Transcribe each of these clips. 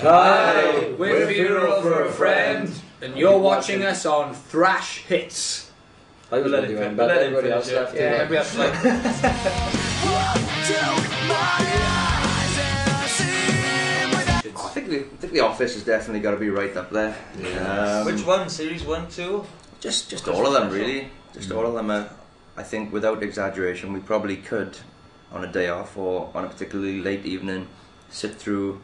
Hi, we're Funeral for a Friend, and you're watching us on Thrash Hits. I was going to do it, but everybody else left. Yeah, everybody else left. I think the Office has definitely got to be right up there. Yeah. Which one? Series 1, 2? Just all of them, really. Just all of them. I think, without exaggeration, we probably could, on a day off or on a particularly late evening, sit through,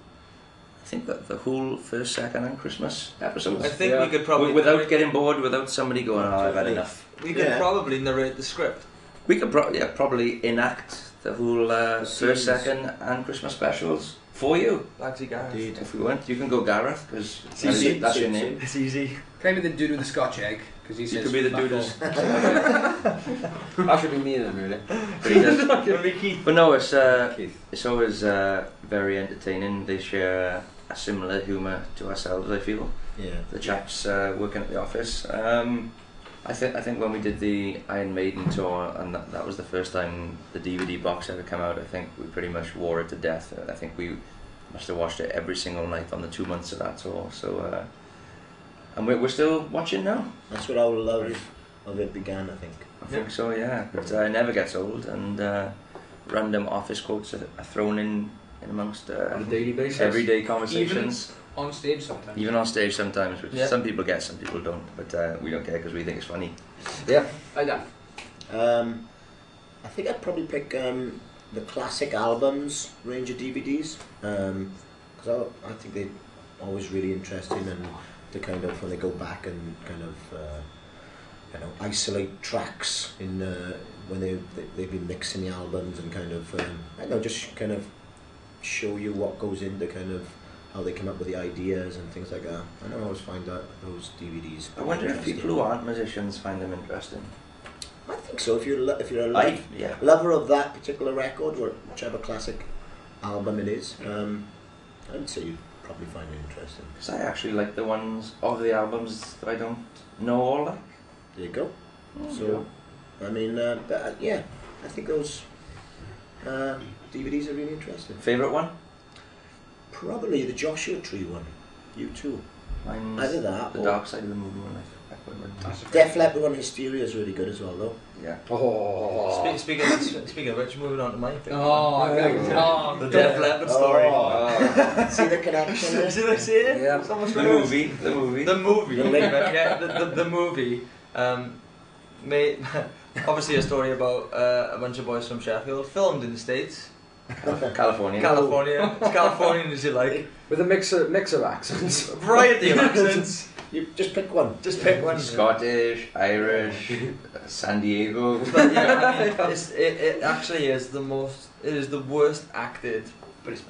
I think, the whole first, second, and Christmas episodes. I think we could probably without getting bored, without somebody going, "Oh, I've had enough." We could probably narrate the script. We could probably enact the whole first, second, and Christmas specials for you. Actually, Gareth. If we want, you can go Gareth, because easy. that's your name. It's easy. Can I be the dude with the Scotch egg? Because he says You could be the dude who's... That should be me then, really. But no, it's always very entertaining. They share a similar humour to ourselves, I feel. Yeah. The chaps working at the Office. I think when we did the Iron Maiden tour, and that was the first time the DVD box ever came out, I think we pretty much wore it to death. I think we must have watched it every single night on the 2 months of that tour. So, and we're still watching now. That's what our love of it began, I think. I think so, yeah. But it never gets old, and random Office quotes are thrown in amongst on a daily basis, everyday conversations. even on stage sometimes. Even on stage sometimes, which some people get, some people don't. But we don't care because we think it's funny. Yeah, I know. I think I'd probably pick the classic albums range of DVDs, because I think they're always really interesting, and to kind of, when they go back and kind of isolate tracks in when they've been mixing the albums, and kind of I don't know, just kind of show you what goes into kind of how they come up with the ideas and things like that. I don't always find that those DVDs. I wonder if people who aren't musicians find them interesting. I think so. If you're a lover of that particular record, or whichever classic album it is, I would say you'd probably find it interesting. Because I actually like the ones of the albums that I don't know all like. There you go. Oh, So, I mean, yeah, I think those DVDs are really interesting. Favourite one? Probably the Joshua Tree one. You too. Mine's Either that the or Dark Side of the Movie one. I quite like. Def Leppard one, Hysteria, is really good as well, though. Yeah. Oh. Speaking of which, moving on to my thing. The Def Leppard story. Oh. See the connection there? Did I see it? Yeah. The movie. The movie. Made obviously a story about a bunch of boys from Sheffield, filmed in the States. California. As Californian as you like. With a mix of accents. Variety of accents. You just pick one. Just pick one. Scottish, Irish, San Diego. But yeah, I mean, it actually is the most. It is the worst acted, but it's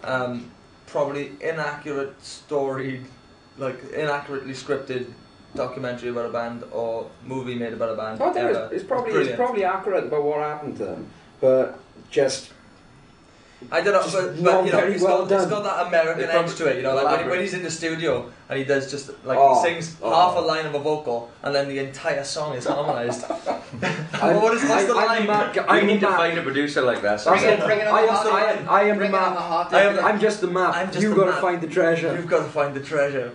probably inaccurate story, like inaccurately scripted documentary about a band or movie made about a band. I think it's probably accurate about what happened to them, but just. I don't know, but you know, it's got that American edge to it, you know, like when he's in the studio and he does just like he sings half a line of a vocal and then the entire song is harmonised. What's the line? I need to find a producer like that. So Bring it on the I am the map. I'm just the map. You've got to find the treasure. You've got to find the treasure.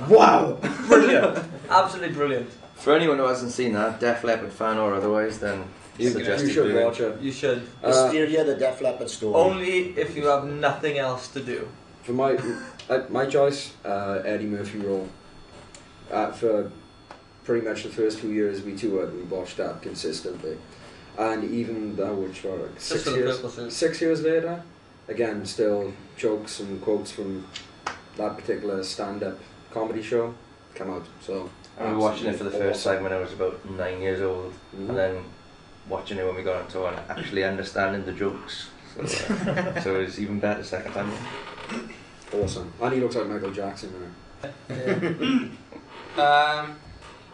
Wow! Brilliant. Absolutely brilliant. For anyone who hasn't seen that, Def Leppard fan or otherwise, then you should watch it. You should. Hysteria, the Def Leppard story. Only if you have nothing else to do. For my choice, Eddie Murphy role. For pretty much the first 2 years we toured, we watched that consistently, and even though which were like 6 years later, again still jokes and quotes from that particular stand-up comedy show come out. So I remember watching it for the first time when I was about 9 years old, and then watching it when we got on tour and actually understanding the jokes. So, so it was even better second time. Awesome. And he looks like Michael Jackson now.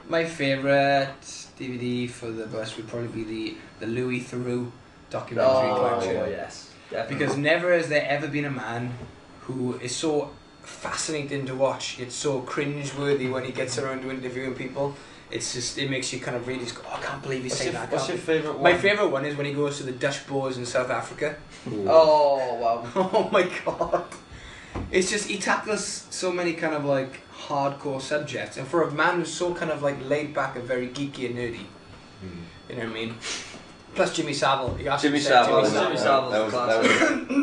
My favourite DVD for the bus would probably be the Louis Theroux documentary collection. Oh yes. Definitely. Because never has there ever been a man who is so fascinating to watch. It's so cringe-worthy when he gets around to interviewing people. It's just, it makes you kind of really just go, oh, I can't believe he's saying that. What's your favourite one? My favourite one is when he goes to the Dutch Boers in South Africa. Oh, wow. Oh my god. it's just he tackles so many kind of like hardcore subjects, and for a man who's so kind of like laid back and very geeky and nerdy, you know what I mean. Plus Jimmy Savile. Jimmy Savile. Jimmy Savile.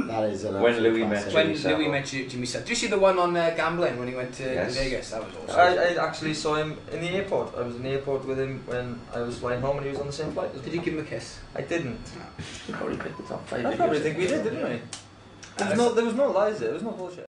That is an When absolute Louis met classic. When Jimmy Savile. Louis met Jimmy Savile. Did you see the one on gambling when he went to Yes. Vegas? That was awesome. I actually saw him in the airport. I was in the airport with him when I was flying home, and he was on the same flight as me. Did you give him a kiss? I didn't. You probably picked the top 5 I videos. probably think we did, didn't we? There was no lies there. There was no bullshit.